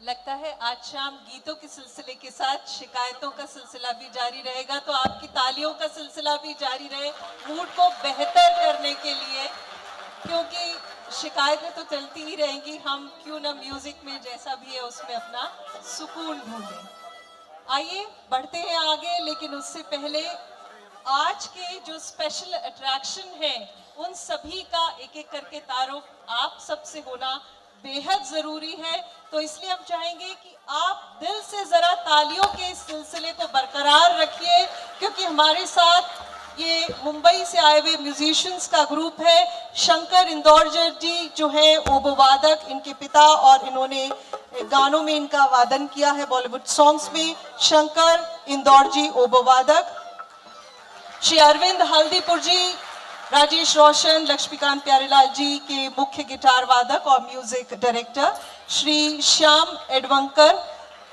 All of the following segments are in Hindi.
लगता है आज शाम गीतों के सिलसिले के साथ शिकायतों का सिलसिला भी जारी रहेगा, तो आपकी तालियों का सिलसिला भी जारी रहे मूड को बेहतर करने के लिए, क्योंकि शिकायतें तो चलती ही रहेंगी। हम क्यों ना म्यूजिक में जैसा भी है उसमें अपना सुकून ढूंढें। आइए बढ़ते हैं आगे, लेकिन उससे पहले आज के जो स्पेशल अट्रैक्शन है उन सभी का एक एक करके तारुफ आप सबसे होना बेहद जरूरी है। तो इसलिए हम चाहेंगे कि आप दिल से जरा तालियों के इस सिलसिले को बरकरार रखिए, क्योंकि हमारे साथ ये मुंबई से आए हुए म्यूजिशियंस का ग्रुप है। शंकर इंदौरकर जी जो है ओबो वादक, इनके पिता, और इन्होंने गानों में इनका वादन किया है बॉलीवुड सॉन्ग्स में। शंकर इंदौर जी ओबो वादक, श्री अरविंद हल्दीपुर जी, राजेश रोशन, लक्ष्मीकांत प्यारेलाल जी के मुख्य गिटार वादक और म्यूजिक डायरेक्टर, श्री श्याम एडवंकर,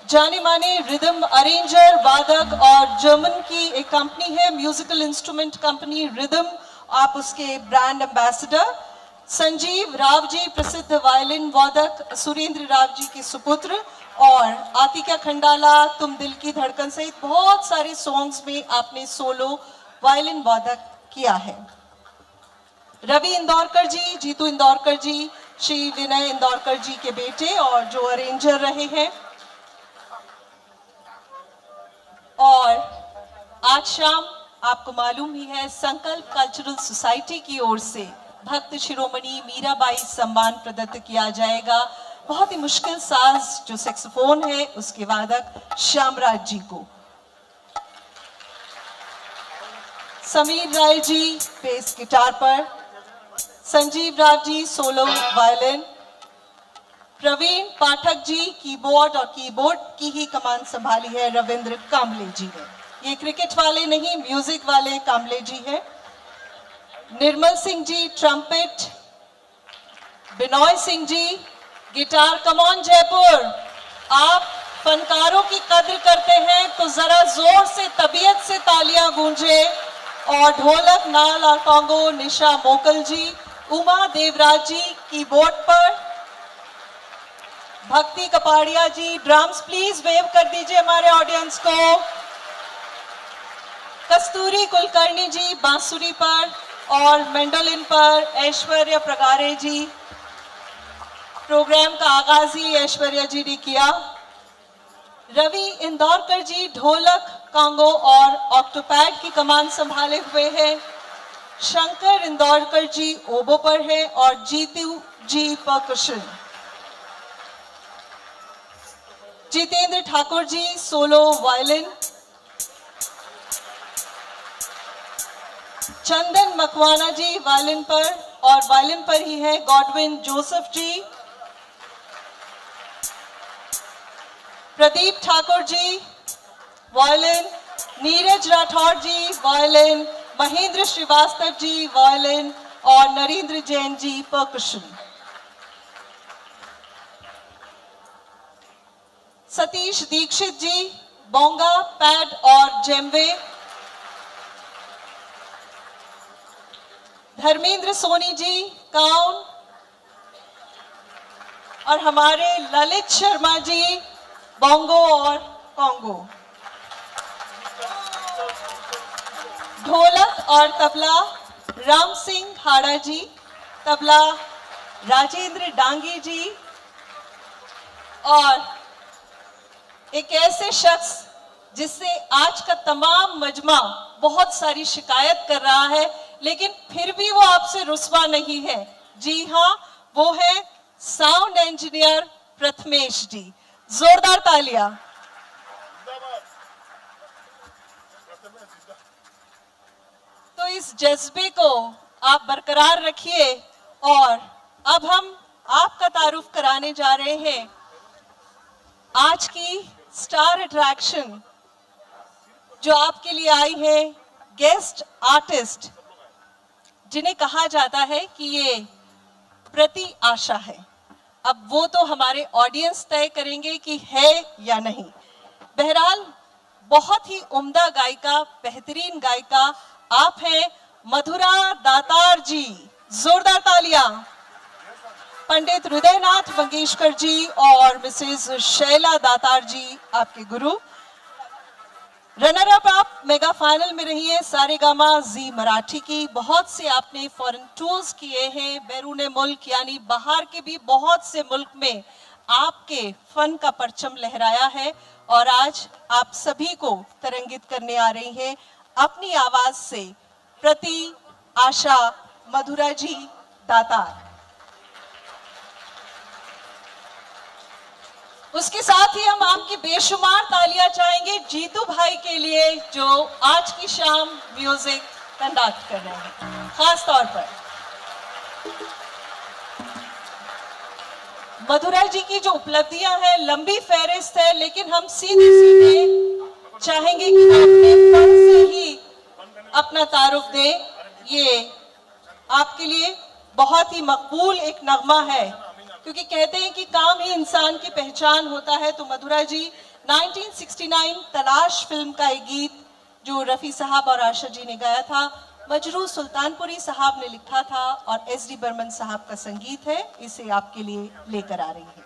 जाने माने रिदम अरेंजर वादक, और जर्मन की एक कंपनी है म्यूजिकल इंस्ट्रूमेंट कंपनी रिदम, आप उसके ब्रांड एम्बेसडर। संजीव राव जी, प्रसिद्ध वायलिन वादक, सुरेंद्र राव जी के सुपुत्र, और आतिका खंडाला, तुम दिल की धड़कन सहित बहुत सारे सॉन्ग्स में आपने सोलो वायलिन वादक किया है। रवि इंदौरकर जी, जीतू इंदौरकर जी, श्री विनय इंदौरकर जी के बेटे, और जो अरेंजर रहे हैं। और आज शाम आपको मालूम ही है संकल्प कल्चरल सोसाइटी की ओर से भक्त शिरोमणि मीराबाई सम्मान प्रदत्त किया जाएगा बहुत ही मुश्किल साज जो सैक्सोफोन है उसके वादक श्यामराज जी को। समीर राय जी बेस गिटार पर, Sanjeev Rao ji solo violin, Praveen Pathak ji keyboard, और कीबोर्ड की ही कमान संभाली है रविंद्र कामले जी ने। ये क्रिकेट वाले नहीं, म्यूजिक वाले कामले जी हैं। Nirmal Singh ji trumpet, Binoy Singh ji guitar. Come on Jaipur, आप फनकारों की कद्र करते हैं तो जरा जोर से तबीयत से तालियां गूंजे। और ढोलक, नाल और कॉन्गो निशा मोकल जी। उमा देवराज जी कीबोर्ड पर, भक्ति कपाड़िया जी ड्रम्स। प्लीज वेव कर दीजिए हमारे ऑडियंस को। कस्तूरी कुलकर्णी जी बांसुरी पर, और मैंडोलिन पर ऐश्वर्या प्रगारे जी। प्रोग्राम का आगाज ही ऐश्वर्या जी ने किया। रवि इंदौरकर जी ढोलक, कांगो और ऑक्टोपैड की कमान संभाले हुए हैं। शंकर इंदौरकर जी ओबो पर है, और जीतू जी percussion. Jitendra Thakur ji solo violin. चंदन मकवाना जी वायलिन पर, और वायलिन पर ही है गॉडविन जोसेफ जी। प्रदीप ठाकुर जी वायलिन, नीरज राठौर जी वायलिन, महेंद्र श्रीवास्तव जी वायलिन, और नरेंद्र जैन जी परकशन। सतीश दीक्षित जी बोंगा, पैड और जेम्बे। धर्मेंद्र सोनी जी काउन, और हमारे ललित शर्मा जी बोंगो और कॉन्गो। ढोलक और तबला राम सिंह हाड़ा जी, तबला राजेंद्र डांगी जी, और एक ऐसे शख्स जिससे आज का तमाम मजमा बहुत सारी शिकायत कर रहा है लेकिन फिर भी वो आपसे रुस्वा नहीं है। जी हाँ, वो है साउंड इंजीनियर प्रथमेश जी। जोरदार तालियां। तो इस जज्बे को आप बरकरार रखिए, और अब हम आपका तारुफ कराने जा रहे हैं आज की स्टार अट्रैक्शन जो आपके लिए आई है, गेस्ट आर्टिस्ट, जिन्हें कहा जाता है कि ये प्रति आशा है। अब वो तो हमारे ऑडियंस तय करेंगे कि है या नहीं। बहरहाल बहुत ही उम्दा गायिका, बेहतरीन गायिका आप हैं मधुरा दातार जी। जोरदार तालियां। पंडित हृदयनाथ मंगेशकर जी और मिसेस शैला दातार जी आपके गुरु। रनर अप आप मेगा फाइनल में रही है सारेगामा जी मराठी की। बहुत से आपने फॉरेन टूर्स किए हैं, बैरून मुल्क यानी बाहर के भी बहुत से मुल्क में आपके फन का परचम लहराया है और आज आप सभी को तरंगित करने आ रही हैं अपनी आवाज से। प्रति आशा मधुरा जी दातार। उसके साथ ही हम आपकी बेशुमार तालियां चाहेंगे जीतू भाई के लिए जो आज की शाम म्यूजिक कंडक्ट कर रहे हैं। खास तौर पर मधुरा जी की जो उपलब्धियां हैं लंबी फहरिस्त है, लेकिन हम सीधे सीधे चाहेंगे कि वो अपने फन से ही अपना तारुफ दे। ये आपके लिए बहुत ही मकबूल एक नगमा है, क्योंकि कहते हैं कि काम ही इंसान की पहचान होता है। तो मधुरा जी 1969 तलाश फिल्म का एक गीत जो रफ़ी साहब और आशा जी ने गाया था, मजरू सुल्तानपुरी साहब ने लिखा था और एस.डी. बर्मन साहब का संगीत है। इसे आपके लिए लेकर आ रही है।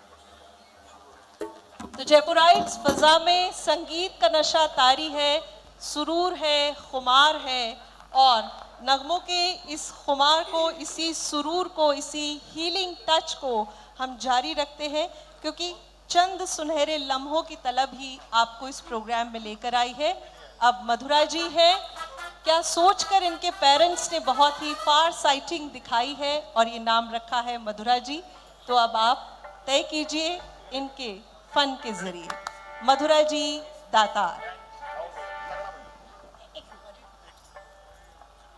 तो जयपुराइट्स फजा में संगीत का नशा तारी है, सुरूर है, खुमार है और नगमों के इस खुमार को, इसी सुरूर को, इसी हीलिंग टच को हम जारी रखते हैं, क्योंकि चंद सुनहरे लम्हों की तलब ही आपको इस प्रोग्राम में लेकर आई है। अब मधुरा जी है, क्या सोचकर इनके पेरेंट्स ने बहुत ही फार साइटिंग दिखाई है और ये नाम रखा है मधुरा जी। तो अब आप तय कीजिए इनके फन के जरिए। मधुरा जी दातार।